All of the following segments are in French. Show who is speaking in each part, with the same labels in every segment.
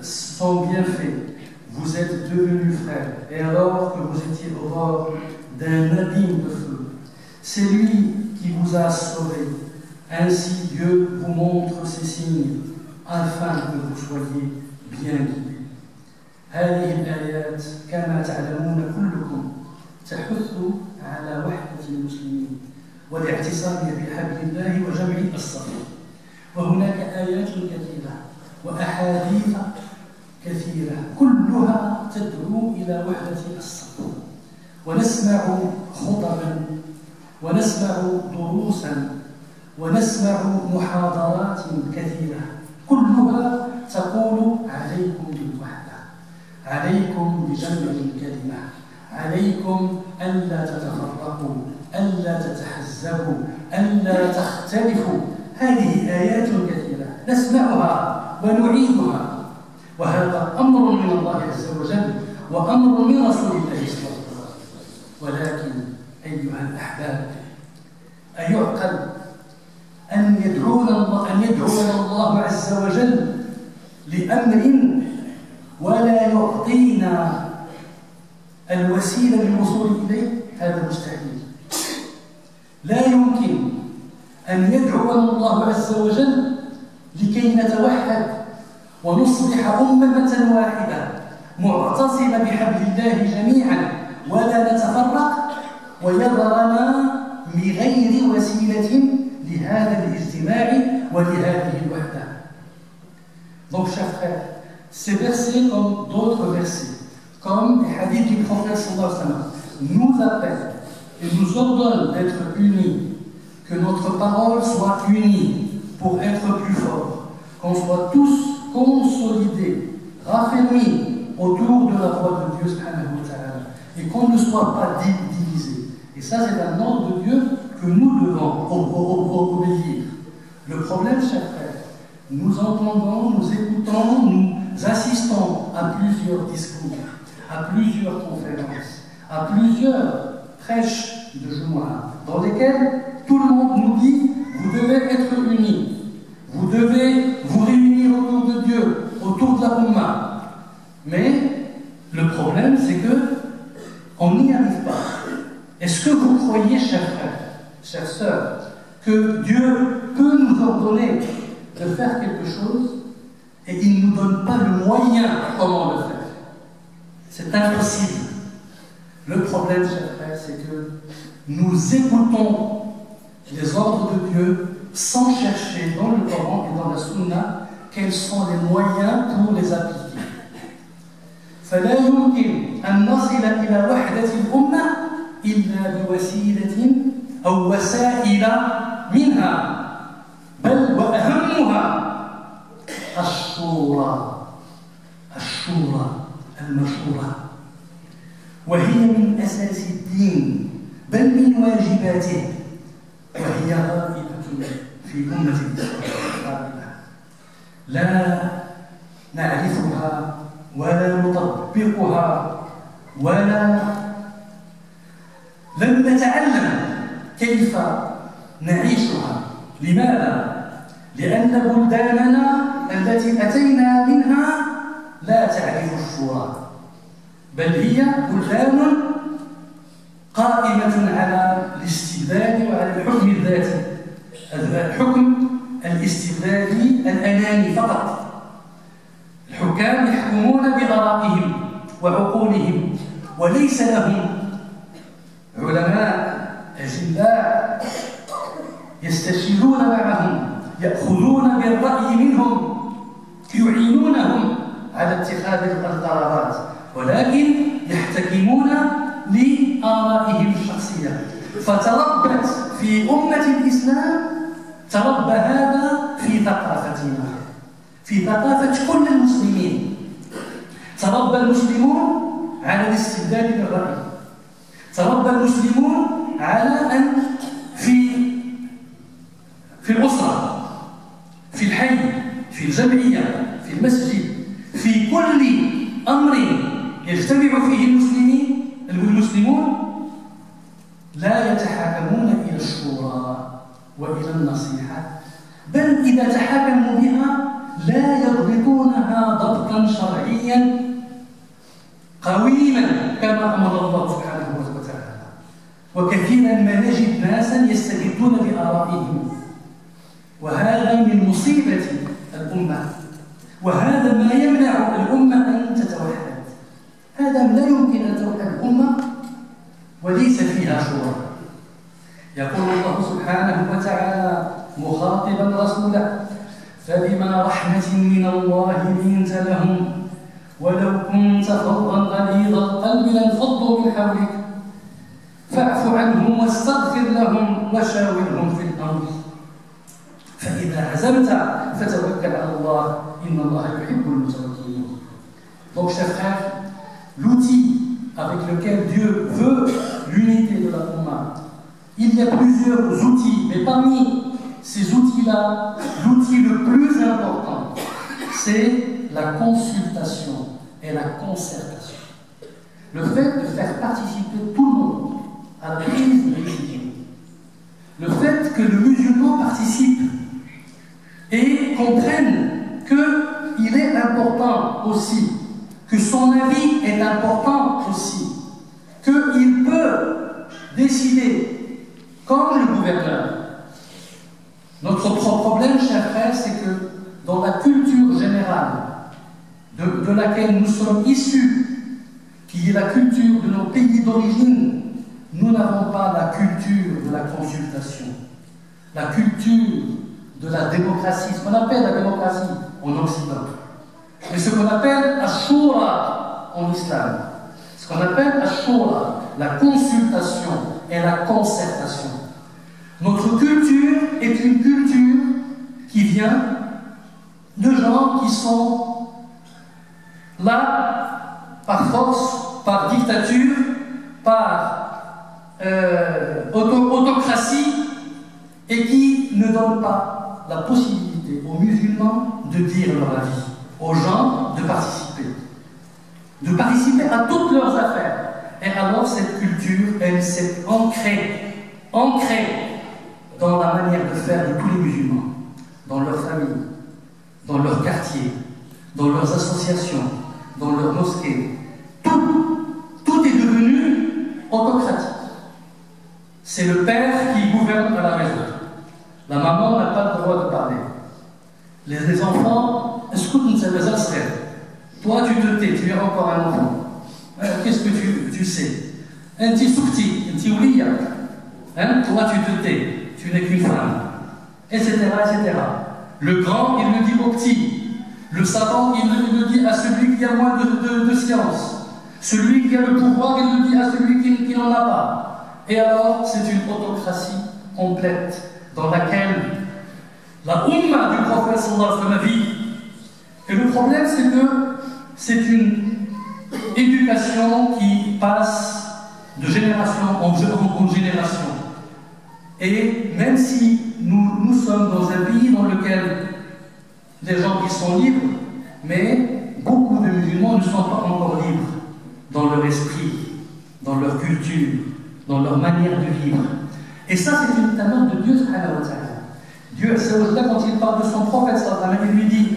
Speaker 1: Son bienfait, vous êtes devenus frères, et alors que vous étiez au bord d'un abîme de feu, c'est lui qui vous a sauvés. Ainsi Dieu vous montre ces signes, afin que vous soyez bien guidés. هذه الآيات كما تعلمون كلكم تحث على وحدة المسلمين والاعتصام بحبل الله وجمع الصف. وهناك آيات كثيرة وأحاديث كثيرة كلها تدعو إلى وحدة الصف، ونسمع خطبا ونسمع دروسا ونسمع محاضرات كثيرة كلها تقول عليكم بالوحدة، عليكم بجمع الكلمة، عليكم ألا تتفرقوا، ألا تتحزبوا، ألا تختلفوا. هذه آيات كثيرة نسمعها ونعيدها، وهذا أمر من الله عز وجل وأمر من رسول الله صلى الله عليه وسلم. ولكن أيها الأحباب، أيعقل أن يدعونا الله عز وجل لأمر ولا يعطينا الوسيلة للوصول إليه؟ هذا مستحيل. لا يمكن أن يدعونا الله عز وجل لكي نتوحد ونصبح أمة واحدة معتصمة بحبل الله جميعا ولا نتفرق، ويذرنا بغير وسيلة لهذا الاجتماع ولهذه الوحدة. Donc, chers frères, ces versets comme d'autres versets, comme les hadiths du prophète sallallahu alayhi wa sallam, nous appellent et nous ordonnent d'être unis, que notre parole soit unie pour être plus fort, qu'on soit tous consolidés, raffermis autour de la voie de Dieu subhanahu wa ta'ala, et qu'on ne soit pas divisés. Et ça, c'est un ordre de Dieu que nous devons obéir. Le problème, chers frères, nous entendons, nous écoutons, nous assistons à plusieurs discours, à plusieurs conférences, à plusieurs prêches de Jumu'ah, dans lesquels tout le monde nous dit « vous devez être unis, vous devez vous réunir autour de Dieu, autour de la Ummah ». Mais le problème, c'est qu'on n'y arrive pas. Est-ce que vous croyez, chers frères, chères sœurs, que Dieu peut nous ordonner de faire quelque chose et il ne nous donne pas le moyen comment le faire? C'est impossible. Le problème, chers frères, c'est que nous écoutons les ordres de Dieu sans chercher dans le Coran et dans la Sunna quels sont les moyens pour les appliquer. فلا يمكن أن نصل إلى وحدة الأمة إلا بوسيلة أو وسائل منها، بل وأهمها الشورى المشورة، وهي من أساس الدين بل من واجباته، وهي غائبة في أمة الإسلام. لا نعرفها ولا نطبقها ولا لم نتعلم كيف نعيشها. لماذا؟ لأن بلداننا التي أتينا منها لا تعرف الشورى، بل هي بلدان قائمة على الاستبداد وعلى الحكم الذاتي، الحكم الاستبدادي الأناني فقط. الحكام يحكمون بآرائهم وعقولهم، وليس لهم علماء أجلاء يستشيرون معهم، يأخذون بالرأي منهم، يعينونهم على اتخاذ القرارات، ولكن يحتكمون لآرائهم الشخصية. فتربت في أمة الإسلام، تربى هذا في ثقافتنا، في ثقافة كل المسلمين. تربى المسلمون على الاستبداد بالرأي، تربى المسلمون على أن في الأسرة، في الحي، في الجمعية، في المسجد، في كل أمر يجتمع فيه المسلمون لا يتحاكمون إلى الشورى وإلى النصيحة، بل إذا تحاكموا بها لا يضبطونها ضبطا شرعيا قويما كما أمر الله سبحانه وتعالى. وكثيرا ما نجد ناسا يستبدون بآرائهم، وهذا من مصيبة الأمة، وهذا ما يمنع الأمة أن تتوحد. لهم ولو كنت فظا غليظ القلب لانفضوا من حولك فاعف عنهم واستغفر لهم وشاورهم في الأمر فإذا عزمت فتوكل على الله إن الله يحب المتوكلين. Donc, chers frères, l'outil avec lequel Dieu veut l'unité de la Ummah, il y a plusieurs outils, mais parmi ces outils-là, l'outil le plus important, c'est la consultation et la concertation. Le fait de faire participer tout le monde à la prise de décision. Le fait que le musulman participe et comprenne qu'il est important aussi, que son avis est important aussi, qu'il peut décider comme le gouverneur. Notre problème, chers frères, c'est que dans la culture générale de laquelle nous sommes issus, qui est la culture de nos pays d'origine, nous n'avons pas la culture de la consultation, la culture de la démocratie, ce qu'on appelle la démocratie en Occident, et ce qu'on appelle Ashura en islam, ce qu'on appelle Ashura, la consultation et la concertation. Notre culture est une culture qui vient de gens qui sont là par force, par dictature, par autocratie, et qui ne donnent pas la possibilité aux musulmans de dire leur avis, aux gens de participer à toutes leurs affaires. Et alors cette culture, elle s'est ancrée dans la manière de faire de tous les musulmans, dans leur famille, dans leur quartier, dans leurs associations, dans leurs mosquées. Tout est devenu autocratique. C'est le père qui gouverne à la maison. La maman n'a pas le droit de parler. Les enfants, écoute, toi tu te tais, tu es encore un enfant. Qu'est-ce que tu sais? Un petit soukti, un petit ouliya. Toi tu te tais, tu n'es qu'une femme. Etc., etc. Le grand, il le dit au petit. Le savant, il le dit à celui qui a moins de science. Celui qui a le pouvoir, il le dit à celui qui n'en a pas. Et alors, c'est une autocratie complète dans laquelle la Ummah du prophète sallallahu alayhi wa sallam vit. Et le problème, c'est que c'est une éducation qui passe de génération en génération. Et même si nous sommes dans un pays dans lequel les gens qui sont libres, mais beaucoup de musulmans ne sont pas encore libres dans leur esprit, dans leur culture, dans leur manière de vivre. Et ça, c'est une talent de Dieu, subhanahu wa ta'ala. Dieu, quand il parle de son prophète, il lui dit: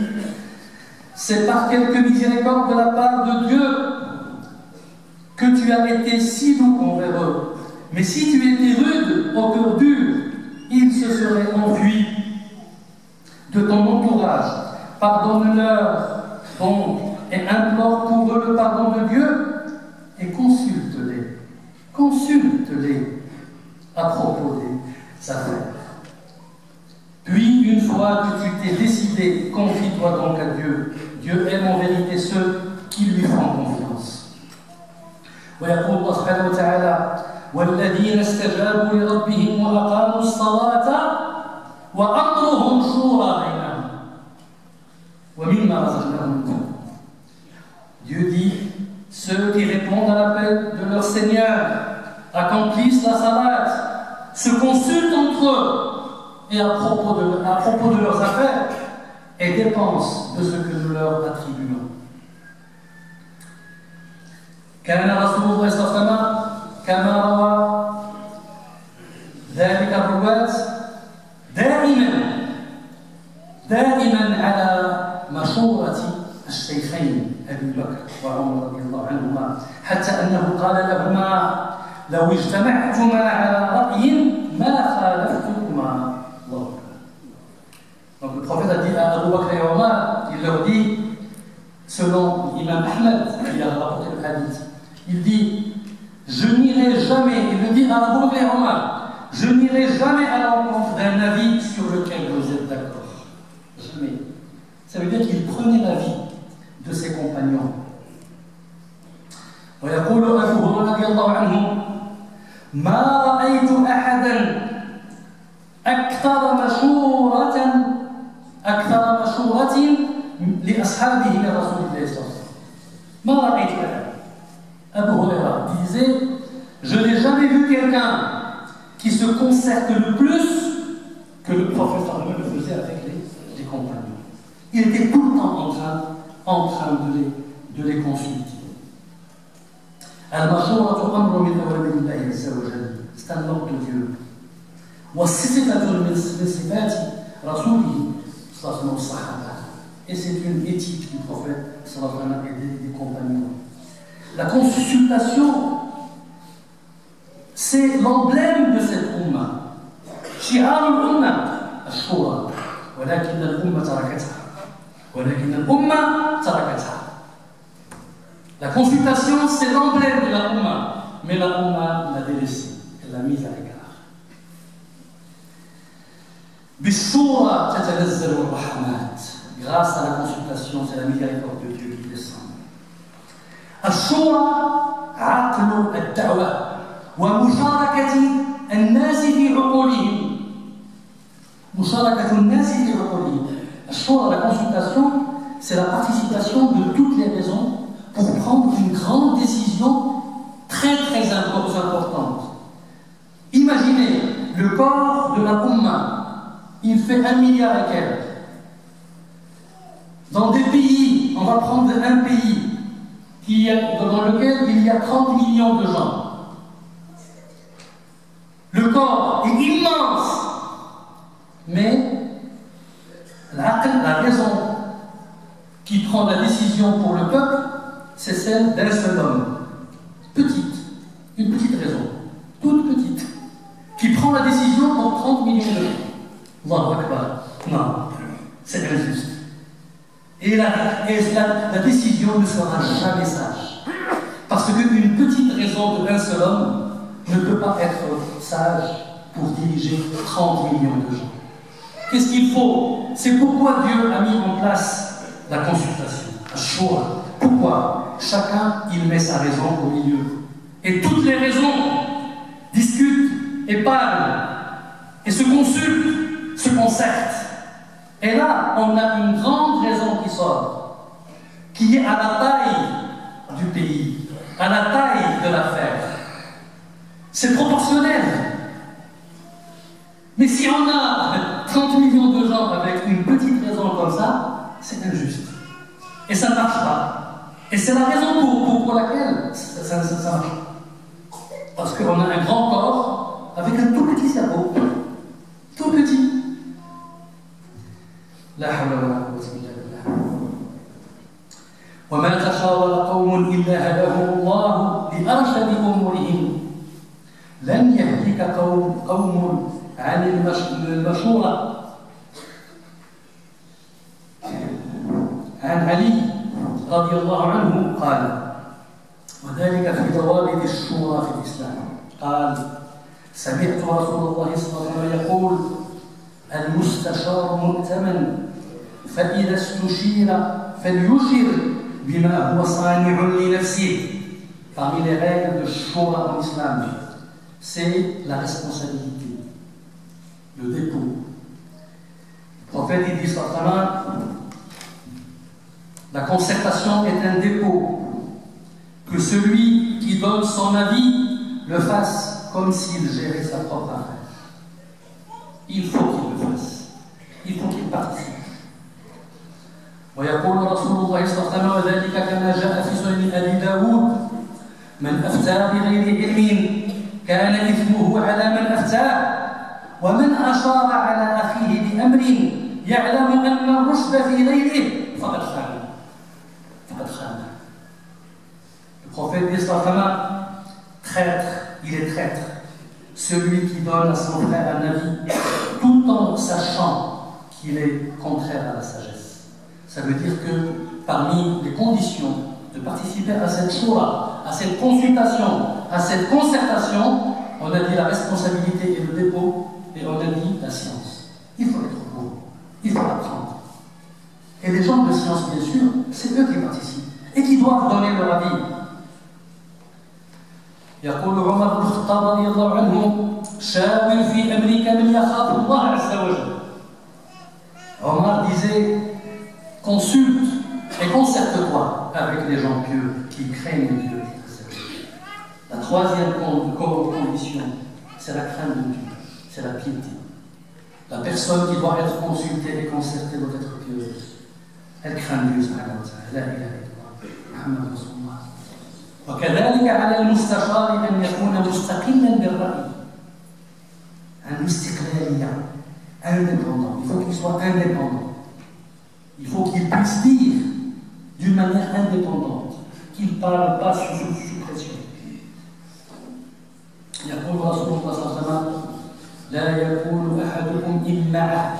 Speaker 1: c'est par quelque miséricorde de la part de Dieu que tu as été si doux envers eux. Mais si tu étais rude, au cœur dur, ils se seraient enfuis de ton entourage. Pardonne-leur donc et implore pour eux le pardon de Dieu et consulte-les. Consulte-les à propos des affaires. Puis, une fois que tu t'es décidé, confie-toi donc à Dieu. Dieu aime en vérité ceux qui lui font confiance. ويقول الله سبحانه وتعالى: والذين استجابوا لربهم وأقاموا الصلاة وأمرهم شورى بينهم ومما رزقناهم ينفقون. Dieu dit: ceux qui répondent à l'appel de leur Seigneur, accomplissent la salat, se consultent entre eux et à propos de leurs affaires et dépensent de ce que nous leur attribuons. كان رسول الله صلى الله عليه وسلم كما روى ذلك الرواة دائما على مشورة الشيخين أبي بكر وعمر رضي الله عنهما، حتى أنه قال لهما: لو اجتمعتما على رأي ما خالفتكما. Donc le prophète a dit à Abu Bakr et Omar, il leur dit, selon l'imam Ahmed qui a rapporté le hadith, il dit: je n'irai jamais, il le dit à Abu Bakr et Omar, je n'irai jamais à l'encontre d'un avis sur lequel vous êtes d'accord. Jamais. Ça veut dire qu'il prenait l'avis compagnons. ويقول أبو هريرة رضي الله عنه ما رأيت أحدا أكثر مشورة لأصحابه من رسول الله صلى الله عليه وسلم. ما رأيت أحدا. Abu Huraira disait, je n'ai jamais vu quelqu'un qui se concerte le plus que le prophète le faisait avec les compagnons. Il était tout le temps en train de les consulter. المشورة أمر من أوامر الله عز وجل. C'est un ordre de Dieu. وصفة من صفات رسوله صلى الله عليه وسلم الصحابة. Et c'est une éthique du prophète sallallahu alayhi wa sallam et des compagnons. La consultation, c'est l'emblème de cette umma. شعار الأمة الشورى ولكن الأمة تركتها. La consultation, c'est l'emblème de la umma, mais la umma l'a délaissée, elle l'a mise à l'écart. بالشورى تتنزل الرحمات. Grâce à la consultation, c'est la miséricorde de Dieu qui descend. الشورى عقل الدعوة ومشاركة الناس في عقولهم. مشاركة الناس في عقولهم. الشورى, la consultation, c'est la participation de toutes les raisons pour prendre une grande décision très très importante. Imaginez le corps de la Ummah, il fait 1 milliard et quelques. Dans des pays, on va prendre un pays dans lequel il y a 30 millions de gens. Le corps est immense, mais la raison qui prend la décision pour le peuple, c'est celle d'un seul homme. Une petite raison, toute petite, qui prend la décision pour 30 millions de gens. Allahu Akbar. Non, c'est injuste. Et la décision ne sera jamais sage. Parce qu'une petite raison d'un seul homme ne peut pas être sage pour diriger 30 millions de gens. Qu'est-ce qu'il faut? C'est pourquoi Dieu a mis en place la consultation, la shura. Pourquoi? Chacun, il met sa raison au milieu. Et toutes les raisons discutent et parlent et se consultent, se concertent. Et là, on a une grande raison qui sort, qui est à la taille du pays, à la taille de l'affaire. C'est proportionnel. Mais si on a 30 millions de gens avec une petite raison comme ça, c'est injuste. Et ça ne marche pas. Et c'est la raison pour laquelle ça marche. Parce qu'on a un grand corps avec un tout petit cerveau. Tout petit. لا حول ولا قوة إلا بالله. وما تشاور قوم إلا هداهم الله لأرشد أمورهم. لن يهلك قوم عن المشورة. عن علي رضي الله عنه قال وذلك في ضوابط الشورى في الإسلام قال سمعت رسول الله صلى الله عليه وسلم يقول المستشار مؤتمن فإذا استشير فليشر بما هو صانع لنفسه. Parmi les règles de Shura en islam, c'est la responsabilité, le dépôt. Le prophète il dit la concertation est un dépôt, que celui qui donne son avis le fasse comme s'il gérait sa propre affaire. Il faut qu'il le fasse, il faut qu'il participe. ويقول رسول الله صلى الله عليه وسلم وذلك كما جاء في سنن أبي داود من أفتى بغير علم كان إثمه على من أفتاه ومن أشار على أخيه بأمر يعلم أن الرشد في غيره فقد خان. Le prophète dit traître, il est traître. Celui qui donne à son frère un avis tout en sachant qu'il est contraire à la sagesse. Ça veut dire que parmi les conditions de participer à cette shura, à cette consultation, à cette concertation, on a dit la responsabilité et le dépôt, et on a dit la science. Il faut être au courant, il faut apprendre. Et les gens de science, bien sûr, c'est eux qui participent. et qui doivent donner leur avis. يقول عمر بن الخطاب رضي الله عنه شاور في أمرك من يخاف الله عز وجل. Omar disait consulte et concerte-toi avec les gens pieux qui craignent Dieu. La troisième condition, c'est la crainte de Dieu, c'est la piété. La personne qui doit être consultée et concertée doit être pieuse. Elle craint Dieu, subhanahu wa ta'ala. La ilaha illallah, Muhammad Rasulullah. وكذلك على المستشار أن يكون مستقلا بالرأي. Un istiqlaliyya, indépendant. Il faut qu'il soit indépendant. Il faut qu'il puisse dire d'une manière indépendante, qu'il ne parle pas sous pression. يقول رسول الله صلى الله عليه وسلم لا يقول أحدكم إمعة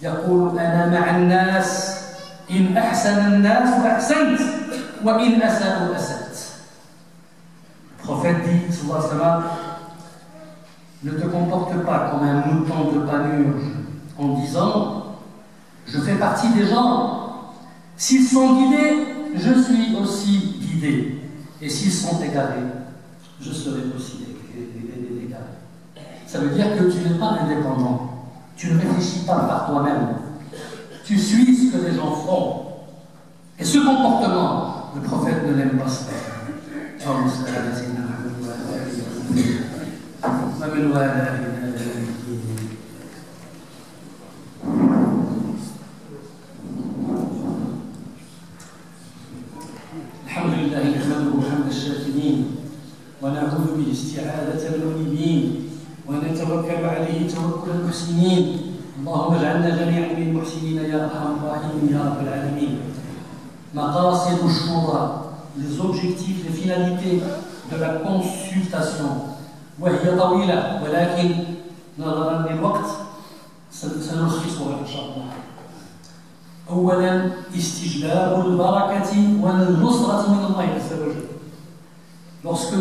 Speaker 1: يقول أنا مع الناس إن أحسن الناس أحسنت وإن أساءوا أسأت. Le prophète dit sallallahu alayhi wa sallam, ne te comporte pas comme un mouton de panurge en disant je fais partie des gens, s'ils sont guidés je suis aussi guidé, et s'ils sont égarés je serai aussi égaré. Ça veut dire que tu n'es pas indépendant, tu ne réfléchis pas par toi-même, tu suis ce que les gens font, et ce comportement le prophète ne l'aime pas ça. الحمد لله نحمده حمد الشاكرين ونعوذ به استعاذة المنيبين ونتوكل عليه توكل المحسنين. اللهم اجعلنا جميعا من المحسنين يا ارحم الراحمين يا رب العالمين. مقاصد الشورى, les objectifs, les finalités de la consultation. وهي طويلة ولكن نظرا للوقت سنلخصها إن شاء الله. أولا استجلاب البركة والنصرة من الله عز وجل. Lorsque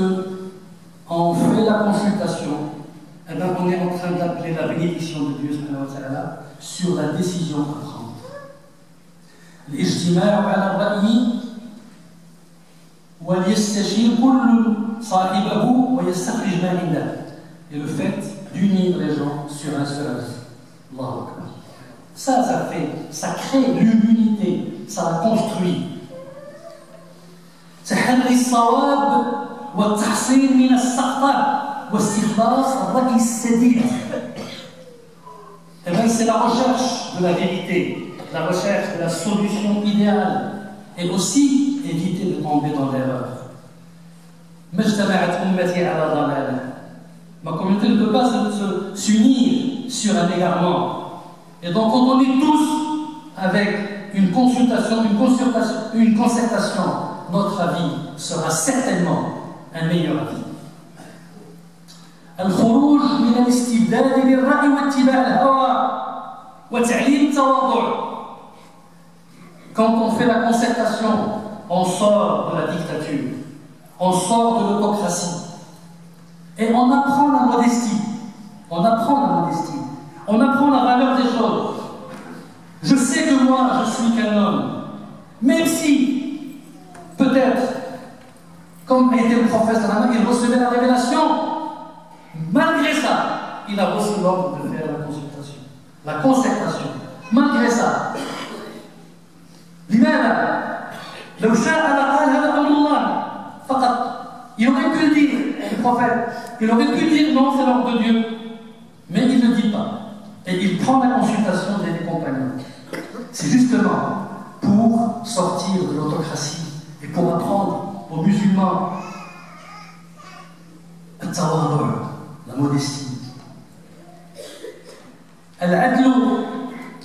Speaker 1: on fait la consultation, eh bien, on est en train d'appeler la bénédiction de Dieu subhanahu wa ta'ala sur la décision à prendre. الاجتماع على الرأي وليستشير كل صاحبه ويستخرج ما عنده. Et le fait d'unir les gens sur un seul avis. Allahu Akbar. Ça crée l'unité, ça la construit. تحري الصواب والتحصين من السقطة واستخلاص الرأي السديد. Et bien, c'est la recherche de la vérité, la recherche de la solution idéale, et aussi éviter de tomber dans l'erreur. ما اجتمعت أمتي على ضلالة. Ma communauté ne peut pas s'unir sur un égarement. Et donc, quand on est tous avec une concertation, notre avis sera certainement un meilleur avis. الخروج من الاستبداد بالرأي واتباع الهوى وتعليم التواضع. Quand on fait la concertation, on sort de la dictature, on sort de l'autocratie et on apprend la modestie. On apprend la modestie. On apprend la valeur des choses. Je sais que moi, je suis qu'un homme, même si, peut-être, comme était le prophète, il recevait la révélation, malgré ça, il a reçu l'ordre de faire la consultation. La concertation. Malgré ça. لماذا؟ لو شاء لقال هذا أمر الله فقط. Il aurait pu le dire, le prophète. Il aurait pu dire non, c'est l'ordre de Dieu. Mais il ne le dit pas. Et il prend la consultation des compagnons. C'est justement pour sortir de l'autocratie et pour apprendre aux musulmans la modestie. العدل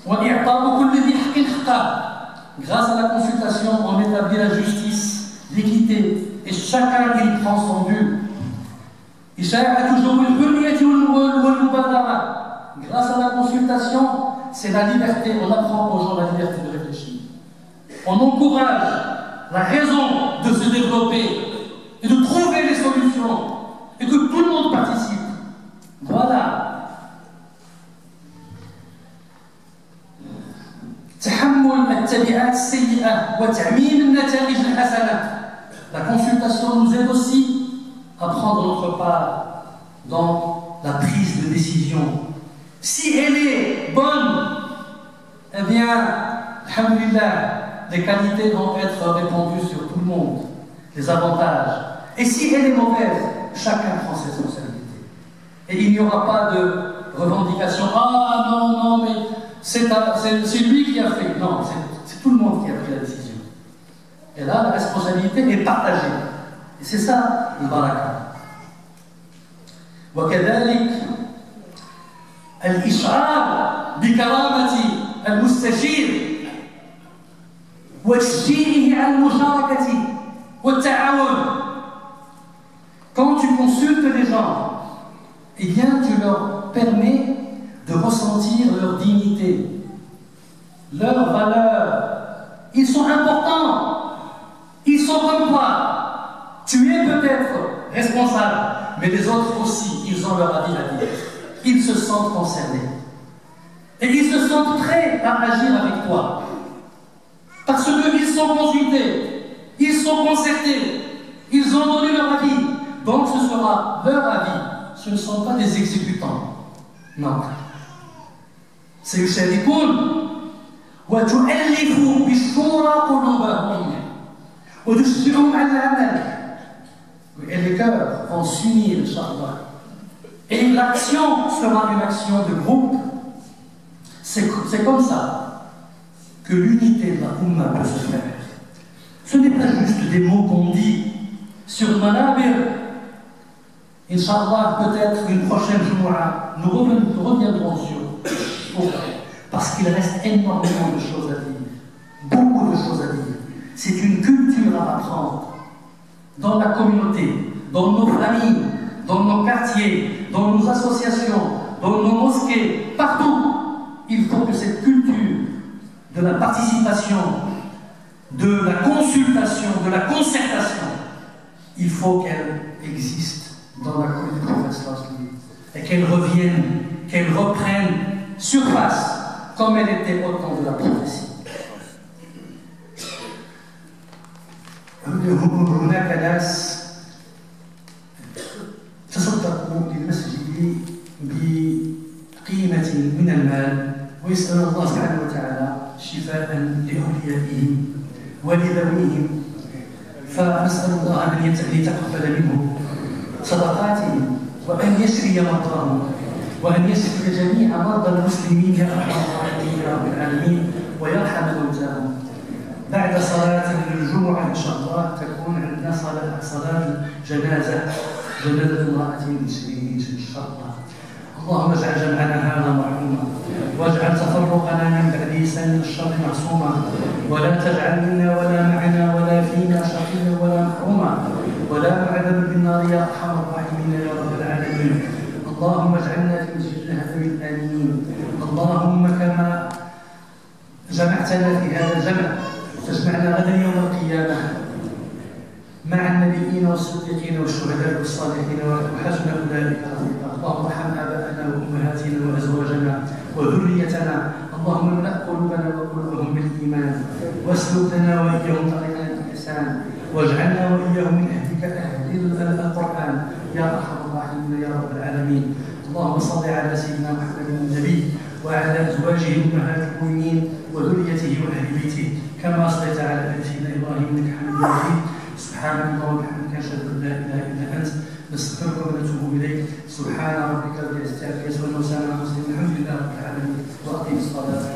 Speaker 1: وإعطاء كل ذي حق حقه. Grâce à la consultation, on établit la justice, l'équité, et chacun il prend son dû. Grâce à la consultation, c'est la liberté, on apprend aux gens la liberté de réfléchir. On encourage la raison de se développer et de trouver les solutions et que tout le monde participe. Voilà. تحمل التبعات السيئة وتعميم النتائج الحسنة. La consultation nous aide aussi à prendre notre part dans la prise de décision. Si elle est bonne, eh bien, alhamdulillah, les qualités vont être répandues sur tout le monde, les avantages. Et si elle est mauvaise, chacun prend ses responsabilités. Et il n'y aura pas de revendication. Ah non, mais c'est lui qui a fait. Non, c'est tout le monde qui a pris la décision. Et là, la responsabilité est partagée. Et c'est ça, le baraka. وكذلك الإشعار بكرامة المستشير وتشجيعه على المشاركة والتعاون. Quand tu consultes les gens, eh bien tu leur permets de ressentir leur dignité, leurs valeurs. Ils sont importants, ils sont comme toi. Tu es peut-être responsable, mais les autres aussi, ils ont leur avis à dire. Ils se sentent concernés. Et ils se sentent prêts à agir avec toi. Parce qu'ils sont consultés, ils sont concertés, ils ont donné leur avis. Donc ce sera leur avis. Ce ne sont pas des exécutants. Non. سيشاركون وتؤلف بالشورى قلوبهم وتشجعهم على العمل. Et les cœurs vont s'unir, Inch'Allah. Et l'action sera une action de groupe. C'est comme ça que l'unité de la Ummah peut se faire. Ce n'est pas juste des mots qu'on dit sur Manabir. Inch'Allah, peut-être une prochaine Jumu'ah, nous reviendrons sur. Parce qu'il reste énormément de choses à dire. Beaucoup de choses à dire. C'est une culture à apprendre. Dans la communauté, dans nos familles, dans nos quartiers, dans nos associations, dans nos mosquées, partout, il faut que cette culture de la participation, de la consultation, de la concertation, il faut qu'elle existe dans la communauté du prophète et qu'elle revienne, qu'elle reprenne surface comme elle était au temps de la prophétie. هناك ناس تصدقوا للمسجد بقيمة من المال ويسأل الله سبحانه وتعالى شفاء لأوليائهم ولذويهم فنسأل الله أن يتقبل منه صدقاتهم وأن يشفي مرضاهم وأن يشفي جميع مرضى المسلمين يا أرحم الراحمين يا رب العالمين ويرحم موتاهم. بعد صلاة الجمعة إن شاء الله تكون عندنا صلاة جنازة امرأة إن شاء الله. اللهم اجعل جمعنا هذا مرحوما واجعل تفرقنا من بعده سن الشر معصوما ولا تجعل منا ولا معنا ولا فينا شقيا ولا محروما ولا معذبا بالنار يا أرحم الراحمين يا رب العالمين. اللهم اجعلنا في مسجدنا هذا من الآمنين. اللهم كما جمعتنا في هذا الجمع تجمعنا غدا يوم القيامة مع النبيين والصديقين والشهداء والصالحين وحسن أولئك رفيقا. اللهم ارحم آباءنا وأمهاتنا وأزواجنا وذريتنا. اللهم املأ قلوبنا وقلوبهم بالإيمان واسلك لنا وإياهم طريق الإحسان واجعلنا وإياهم من أهل القرآن يا أرحم الراحمين يا رب العالمين. اللهم صل على سيدنا محمد النبي وعلى أزواجه أمهات المؤمنين وذريته وأهل بيته كما صليت على آل سيدنا إبراهيم إنك حميد مجيد. سبحانك اللهم وبحمدك أشهد أن لا إله إلا أنت نستغفرك ونتوب إليك. سبحان ربك رب العزة عما يصفون وسلام على المرسلين الحمد لله رب العالمين وأقم الصلاة.